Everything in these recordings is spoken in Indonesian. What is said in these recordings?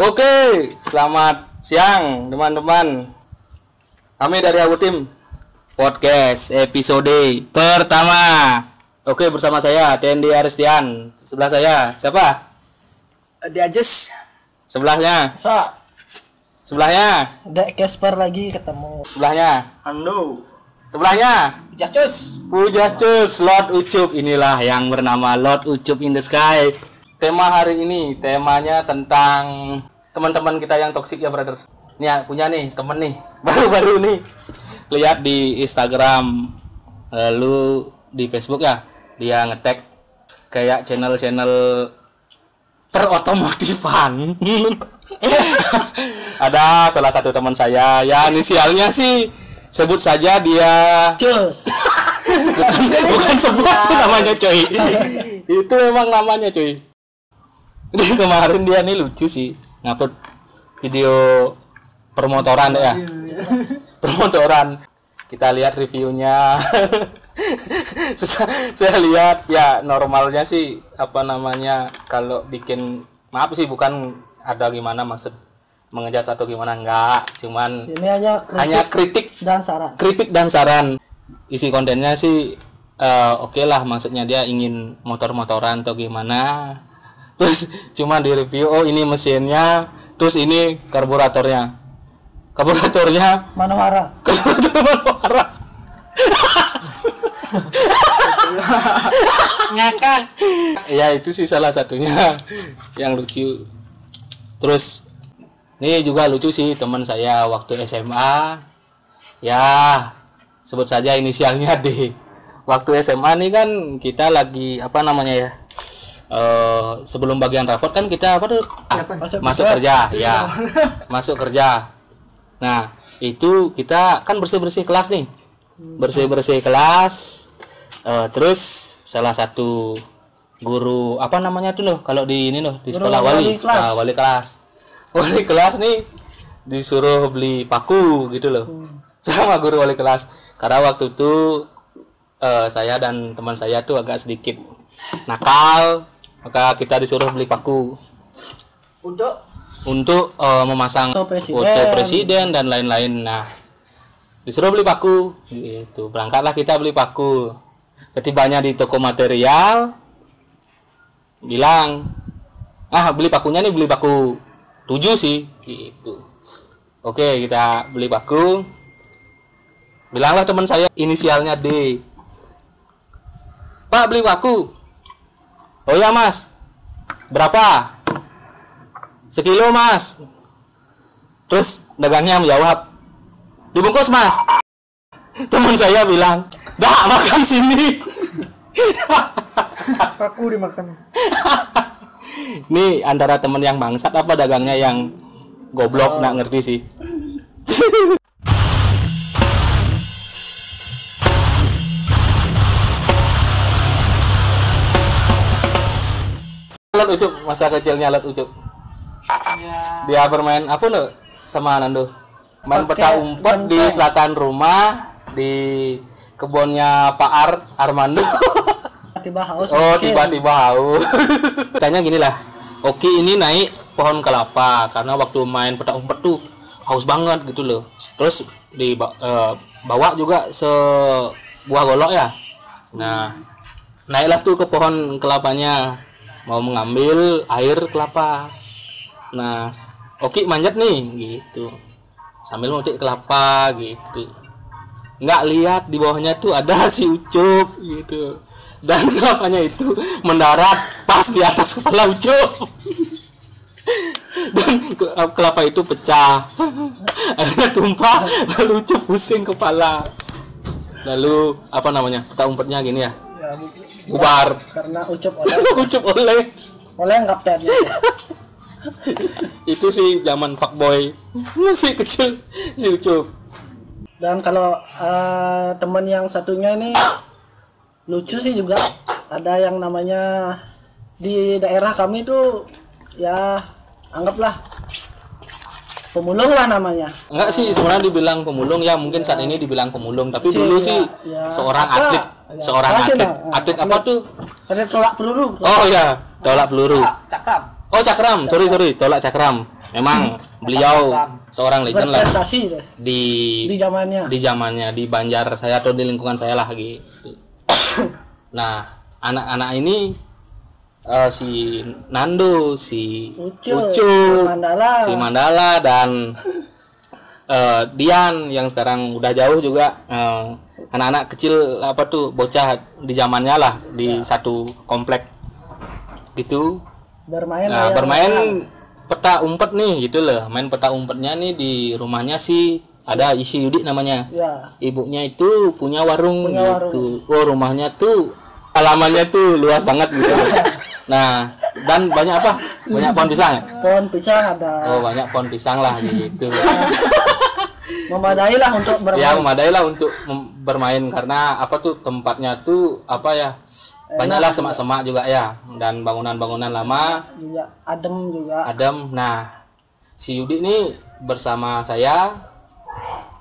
Oke, selamat siang teman-teman. Kami dari Awu Tim Podcast episode pertama. Oke, bersama saya Tendi Aristian. Sebelah saya siapa? Diajes. Sebelahnya. Sebelahnya. Dek Casper lagi ketemu. Sebelahnya. Ando. Sebelahnya. Pujas. Lord Ucup. Inilah yang bernama Lord Ucup in the Sky. Tema hari ini, temanya tentang teman-teman kita yang toksik ya, brother. Nih punya nih temen nih, baru-baru nih. Lihat di Instagram, lalu di Facebook ya, dia nge-tag kayak channel-channel perotomotifan. Ada salah satu teman saya, ya inisialnya sih sebut saja dia Cus. bukan sebut namanya coy. Itu memang namanya coy. Ini kemarin dia nih lucu sih, ngupload video permotoran ya. Permotoran. Kita lihat reviewnya. Saya lihat ya normalnya sih apa namanya, kalau bikin, maaf sih bukan ada gimana maksud mengejat atau gimana, enggak, cuman Ini hanya kritik dan saran. Isi kontennya sih oke lah, maksudnya dia ingin motor-motoran atau gimana, terus cuma di review, oh ini mesinnya, terus ini karburatornya Manohara. Ngakak. Ya itu sih salah satunya yang lucu. Terus ini juga lucu sih teman saya waktu SMA. Ya, sebut saja inisialnya D. Waktu SMA nih kan kita lagi apa namanya ya? Sebelum bagian rapot kan kita apa tuh? Masuk kerja, ya. Masuk kerja. Nah, itu kita kan bersih-bersih kelas nih. Bersih-bersih kelas. Terus salah satu guru apa namanya tuh loh kalau di ini loh di sekolah wali kelas. Wali kelas nih disuruh beli paku gitu loh. Sama guru wali kelas. Karena waktu itu saya dan teman saya tuh agak sedikit nakal, maka kita disuruh beli paku untuk memasang foto presiden dan lain-lain. Nah, disuruh beli paku gitu. Berangkatlah kita beli paku. Setibanya di toko material bilang, beli pakunya nih, beli paku 7 sih gitu. Oke, kita beli paku. Bilanglah teman saya inisialnya D, Pak beli paku. Oh ya mas, berapa? Sekilo mas. Terus dagangnya menjawab, dibungkus mas. Teman saya bilang, dah makan sini. Paku dimakan. Nih antara temen yang bangsat apa dagangnya yang goblok, nggak ngerti sih. Lot Ucup, masa kecilnya Lot Ucup. Ya. Dia bermain apa nih sama Nando? Main peta umpet di selatan rumah, di kebunnya Pak Armando. Tiba-tiba haus. Tiba-tiba haus. Tanya gini lah, Oki ini naik pohon kelapa karena waktu main peta umpet tuh haus banget gitu loh. Terus bawa juga sebuah golok ya. Nah, naiklah tuh ke pohon kelapanya, mau mengambil air kelapa. Nah, Oki manjat nih gitu, sambil memetik kelapa gitu. Nggak lihat di bawahnya tuh ada si Ucup gitu. Dan kelapanya itu mendarat pas di atas kepala Ucup. Dan kelapa itu pecah. Akhirnya tumpah, lalu Ucup pusing kepala. Lalu apa namanya? Peta umpetnya gini ya. Bubar. Karena Ucup oleh. Oleh yang kaptennya. Itu sih zaman fuckboy. Masih kecil si Ucup. Dan kalau teman yang satunya ini lucu sih juga, ada yang namanya di daerah kami tuh ya anggaplah pemulung lah namanya. Enggak sih sebenarnya dibilang pemulung ya, mungkin saat ini dibilang pemulung, tapi dulu sih seorang atlet apa tuh? Atlet tolak peluru. Oh ya, tolak peluru. Cakram. Oh cakram, sorry tolak cakram. memang beliau seorang legend lah berprestasi deh di zamannya di Banjar saya atau di lingkungan saya lah gitu. Nah, anak-anak ini si Nando, si Ucu, si Mandala dan Dian yang sekarang udah jauh juga, anak-anak kecil bocah di zamannya lah di satu komplek gitu bermain peta umpet nih gitu loh. Main peta umpetnya nih di rumahnya ada isi Yudi namanya ya. Ibunya itu punya warung gitu. Oh, rumahnya tuh halamannya tuh luas banget gitu. Nah, dan banyak pohon pisang ya? Pohon pisang ada. Oh, banyak pohon pisang lah gitu. Memadai lah untuk bermain. Ya, memadai lah untuk bermain karena tempatnya tuh banyaklah semak-semak juga ya, dan bangunan-bangunan lama juga adem. Nah, si Yudi ini bersama saya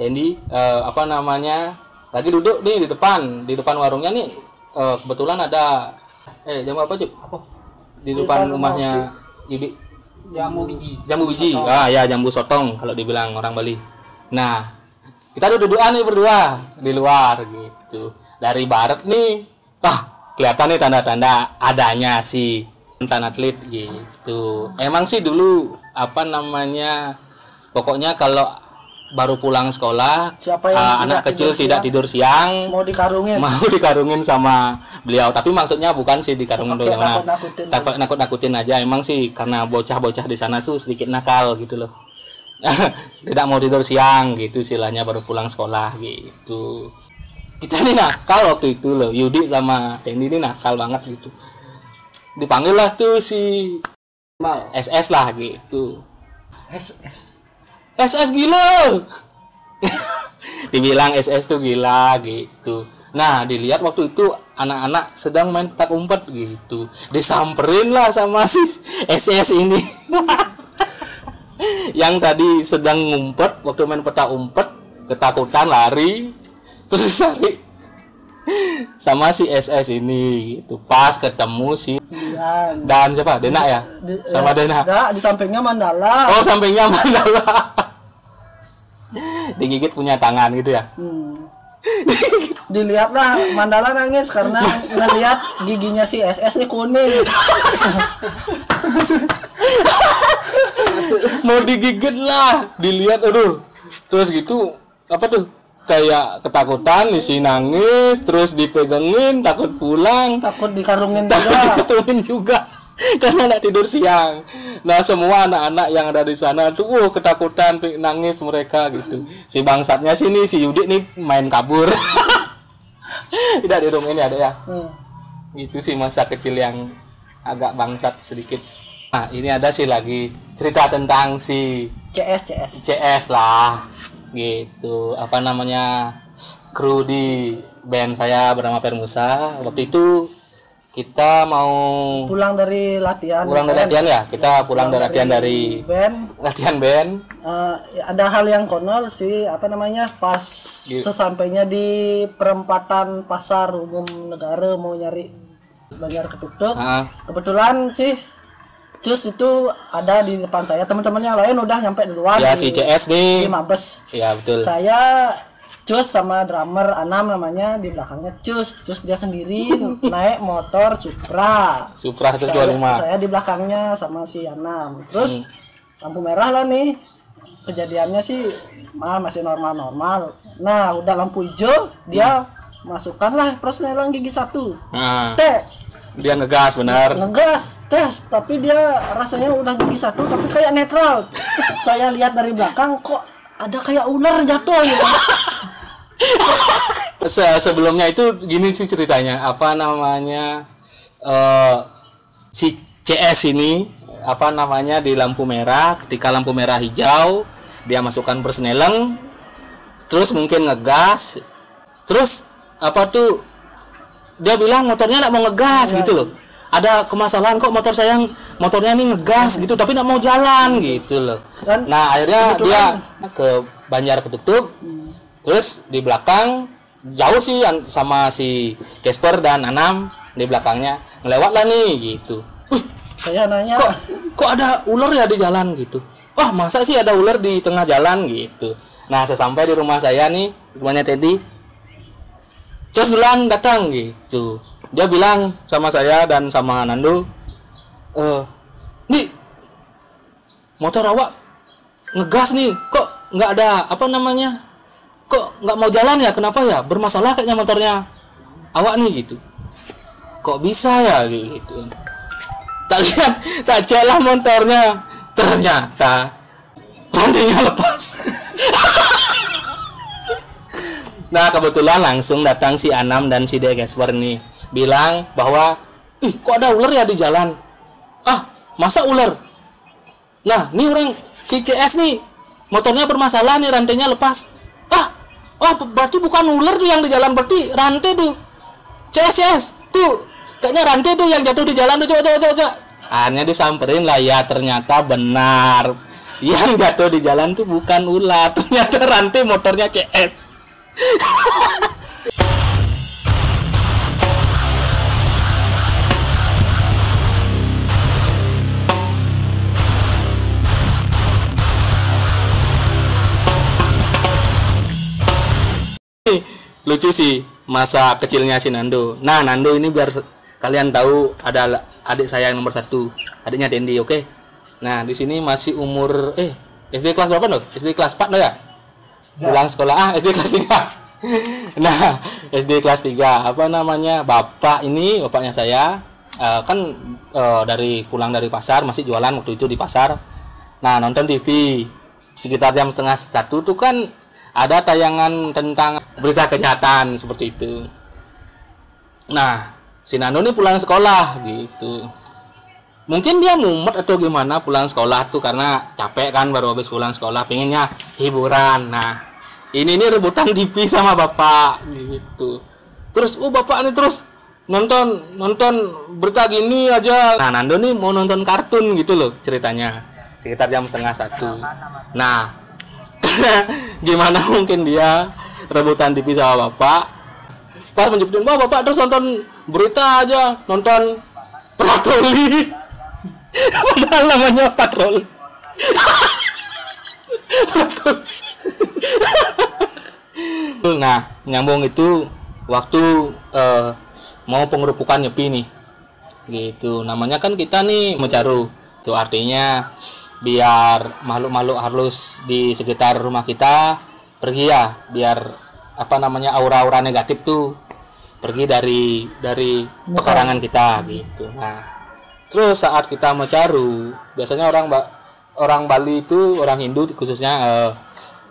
Dendi lagi duduk nih di depan warungnya nih, kebetulan ada jam apa Cuk? Di depan rumahnya Yudi jambu biji ya, jambu sotong kalau dibilang orang Bali. Nah, kita dudukan nih berdua di luar gitu. Dari barat nih kelihatan nih tanda-tanda adanya si mantan atlet gitu. Emang sih dulu pokoknya kalau baru pulang sekolah anak kecil tidak tidur siang mau dikarungin sama beliau, tapi maksudnya bukan sih dikarungin doang, nakut-nakutin aja. Emang sih karena bocah-bocah di sana tuh sedikit nakal gitu loh. Tidak mau tidur siang gitu istilahnya baru pulang sekolah gitu. Kita nih nakal waktu itu loh, Yudi sama Dendi ini nakal banget gitu. Dipanggil lah tuh si SS lah gitu. SS gila. Dibilang SS tuh gila gitu. Nah, dilihat waktu itu anak-anak sedang main petak umpet gitu. Disamperin lah sama si SS ini. Yang tadi sedang ngumpet waktu main petak umpet, ketakutan lari. Terus cari sama si SS ini gitu. Pas ketemu si dan siapa? Dena ya? Sama Dena. Enggak, di sampingnya Mandala. Oh, sampingnya Mandala. Digigit punya tangan gitu ya. Dilihatlah Mandala nangis karena ngelihat giginya si SS nih kuning. Mau digigit lah, dilihat aduh. Terus gitu kayak ketakutan, isi nangis, terus dipegangin, takut pulang, takut dikarungin juga karena nggak tidur siang. Nah, semua anak-anak yang ada di sana tuh ketakutan, nangis mereka gitu. Si bangsatnya sini si Yudi nih main kabur. Tidak di rumah ini ada ya. Itu sih masa kecil yang agak bangsat sedikit. Nah, ini ada sih lagi cerita tentang si CS lah gitu, kru di band saya bernama Permusa. Waktu itu kita mau pulang dari latihan ya, kita pulang dari latihan dari band. Ada hal yang konyol sih, pas sesampainya di perempatan pasar umum negara mau nyari Banjar Ketuktuk. Kebetulan sih Cus itu ada di depan saya, teman-teman yang lain udah nyampe duluan. Ya, si CS nih. Di Mabes. Iya, betul. Saya Cus sama drummer Anam namanya, di belakangnya Cus dia sendiri naik motor Supra 125. Saya di belakangnya sama si Anam. Terus lampu merah lah nih. Kejadiannya sih masih normal. Nah, udah lampu hijau, dia masukkanlah persneling gigi 1. Dia ngegas tes, tapi dia rasanya udah gigi 1 tapi kayak netral. Saya lihat dari belakang kok ada kayak ular jatuh gitu. Sebelumnya itu gini sih ceritanya, si CS ini di lampu merah, ketika lampu merah hijau dia masukkan persneleng, terus mungkin ngegas, terus dia bilang motornya nggak mau ngegas gitu loh. Ada kemasalan kok motornya ini ngegas gitu tapi nggak mau jalan gitu loh. Nah, akhirnya dia ke Banjar Ketuktuk. Terus di belakang jauh sih sama si Casper dan Anam di belakangnya ngelewat lah nih gitu. Saya nanya, kok ada ular ya di jalan gitu. Wah, masa sih ada ular di tengah jalan gitu. Nah, sesampai di rumah saya nih, rumahnya Teddy, Cos duluan datang gitu. Dia bilang sama saya dan sama Nando, nih motor awak ngegas nih, kok nggak ada apa namanya, kok nggak mau jalan ya, kenapa ya, bermasalah kayaknya motornya awak nih gitu. Kok bisa ya gitu. Tak lihat, tak cek lah motornya, ternyata rantainya lepas. Nah, kebetulan langsung datang si Anam dan si Dekesper nih, bilang bahwa kok ada ular ya di jalan. Ah, masa ular? Nah, nih orang si CS nih motornya bermasalah nih, rantainya lepas. Berarti bukan ular tuh yang di jalan, berarti rantai tuh. CS tuh kayaknya rantai tuh yang jatuh di jalan tuh, coba. Akhirnya disamperin lah, ya ternyata benar. Yang jatuh di jalan tuh bukan ular, ternyata rantai motornya CS. Lucu sih masa kecilnya si Nando. Nah, Nando ini biar kalian tahu ada adik saya yang nomor 1, adiknya Dendi, oke? Nah, di sini masih umur SD kelas berapa, no? SD kelas 4 no ya? Pulang sekolah SD kelas 3. Nah, SD kelas 3 apa namanya? Bapaknya saya kan dari pulang dari pasar, masih jualan waktu itu di pasar. Nah, nonton TV sekitar jam setengah 1 tuh kan ada tayangan tentang berita kejahatan seperti itu. Nah, si Nando nih pulang sekolah gitu. Mungkin dia mumet atau gimana pulang sekolah tuh karena capek kan, baru habis pulang sekolah, pengennya hiburan. Nah, ini nih rebutan TV sama bapak gitu. Terus bapak nih terus nonton berita gini aja. Nah, Nando nih mau nonton kartun gitu loh ceritanya. Sekitar jam setengah 1. Nah, gimana mungkin dia rebutan TV sama bapak, pas menjepitin bapak terus nonton berita aja, nonton patroli. Padahal namanya patroli. Nah, nyambung itu waktu mau pengerupukan nyepi nih gitu. Namanya kan kita nih mencaru, itu artinya biar makhluk-makhluk halus di sekitar rumah kita pergi ya, biar apa namanya aura-aura negatif tuh pergi dari pekarangan kita gitu. Nah, terus saat kita mencaru, biasanya orang Bali itu, orang Hindu khususnya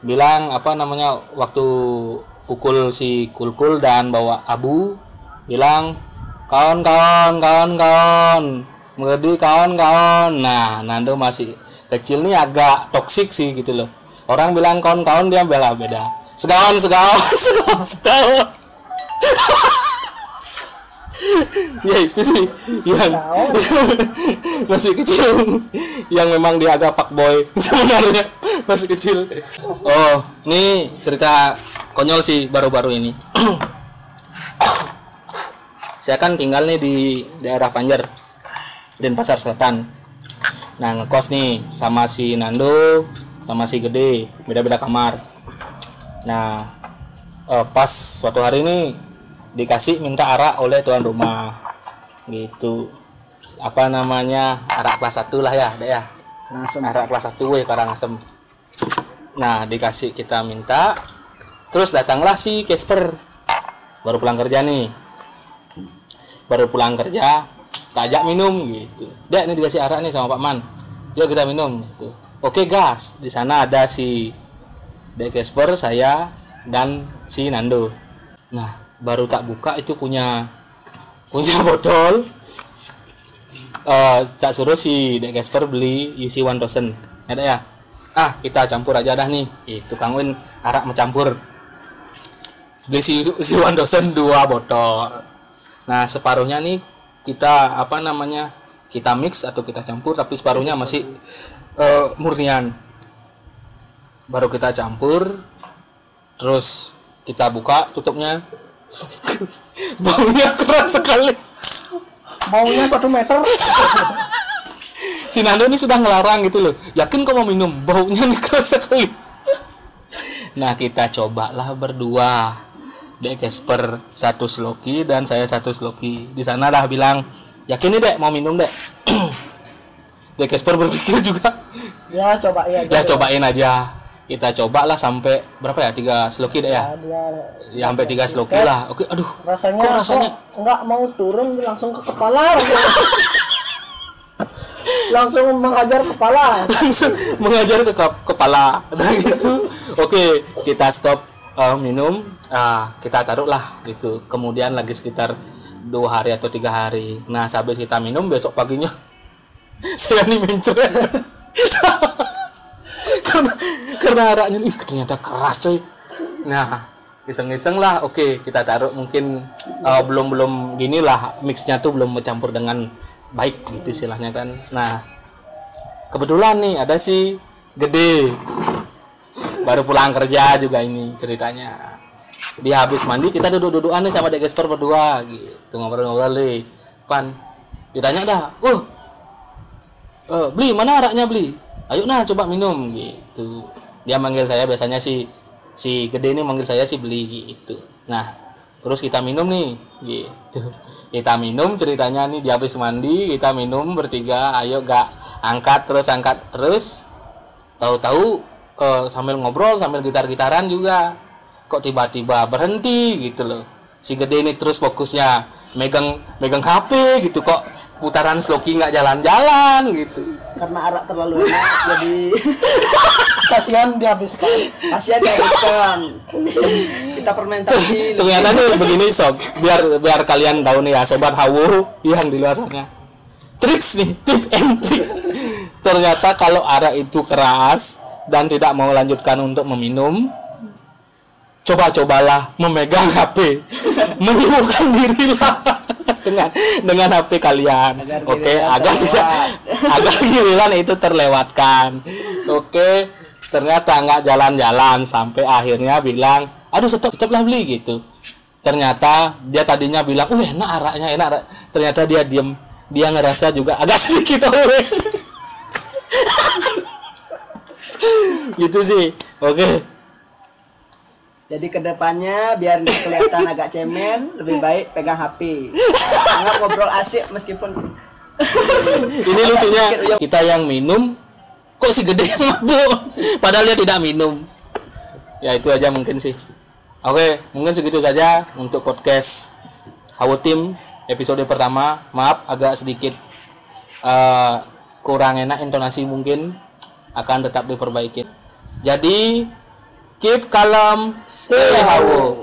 bilang apa namanya, waktu pukul si kulkul dan bawa abu, bilang kawan mengerti kawan. Nah, Nando masih kecil nih agak toksik sih gitu loh. Orang bilang kawan-kawan, dia beda. Segawan. Ya itu sih yang masih kecil, yang memang dia agak fuckboy sebenarnya, masih kecil. Oh, ini cerita konyol sih baru-baru ini. Saya kan tinggal nih di daerah Panjer, Denpasar Selatan. Nah, ngekos nih sama si Nando sama si Gede, beda-beda kamar. Nah, pas suatu hari ini dikasih minta arak oleh tuan rumah gitu. Apa namanya, arak kelas 1 lah ya, deh ya. Arak kelas 1 Karangasem. Nah, dikasih, kita minta. Terus datanglah si Casper, baru pulang kerja, tak ajak minum gitu. Dek, ini dikasih arak nih sama Pak Man, yuk kita minum gitu. Oke gas. Di sana ada si Dek Casper, saya dan si Nando. Nah, baru tak buka itu punya botol. Tak suruh si Dek Casper beli UC 1000. Ada ya? Kita campur aja dah nih. Tukang Win arak mencampur. Beli si UC 1000 2 botol. Nah, separuhnya nih kita apa namanya, kita mix atau kita campur, tapi separuhnya masih murnian. Baru kita campur, terus kita buka tutupnya. Baunya keras sekali, baunya 1 meter. si Nando ini sudah ngelarang gitu loh. Yakin kau mau minum? Baunya nih keras sekali. Nah kita cobalah berdua. Dek Casper 1 sloki dan saya 1 sloki. Di sana dah bilang, yakin nih Dek mau minum Dek? Dek Casper berpikir juga. Ya cobain aja. Ya cobain aja. Kita cobalah sampai berapa ya? 3 sloki Dek ya? Ya sampai 3 sloki lah. Oke, aduh. Rasanya nggak mau turun langsung ke kepala. Langsung menghajar kepala. Mengajar ke kepala. Nah gitu. Oke, kita stop minum. Kita taruh lah gitu. Kemudian lagi sekitar 2 hari atau 3 hari. Nah, habis kita minum besok paginya saya nih mencret. karena araknya nih ternyata keras coy. Nah, iseng-iseng lah. Oke, kita taruh mungkin belum gini lah, mixnya tuh belum bercampur dengan baik gitu istilahnya kan. Nah, kebetulan nih ada si Gede baru pulang kerja juga ini ceritanya. Dia habis mandi, kita duduk-dudukan nih sama Dek Casper berdua gitu, ngobrol-ngobrol nih. Pan ditanya dah, beli mana araknya beli? Ayo nah coba minum gitu. Dia manggil saya biasanya si Gede ini manggil saya si beli gitu. Nah, terus kita minum nih gitu. Kita minum ceritanya nih, dia habis mandi, kita minum bertiga, ayo gak angkat terus. Tahu-tahu sambil ngobrol, sambil gitar-gitaran juga. Kok tiba-tiba berhenti gitu loh. Si Gede ini terus fokusnya megang HP gitu, kok putaran sloki nggak jalan-jalan gitu. Karena arak terlalu enak jadi Kasihan dihabiskan. Kita fermentasi. Ternyata tuh begini sob, biar kalian tahu nih ya sobat hawu yang di luar sana. Triks nih, tip and trick. Ternyata kalau arak itu keras dan tidak mau lanjutkan untuk meminum, cobalah memegang HP, menyibukkan dirilah dengan HP kalian. Oke, agar giliran itu terlewatkan. Oke, ternyata nggak jalan-jalan sampai akhirnya bilang, aduh stoplah beli gitu. Ternyata dia tadinya bilang, enak araknya enak. Ternyata dia diem, dia ngerasa juga agak sedikit gitu sih. Oke. Jadi kedepannya biar nggak kelihatan agak cemen, lebih baik pegang HP. Anggap ngobrol asik meskipun. Ini lucunya kita yang minum, kok si Gede yang mabuk, padahal dia tidak minum. Ya itu aja mungkin sih. Oke, mungkin segitu saja untuk podcast Hawu Team episode pertama. Maaf agak sedikit kurang enak intonasi, mungkin akan tetap diperbaiki. Jadi keep calm, stay hawu.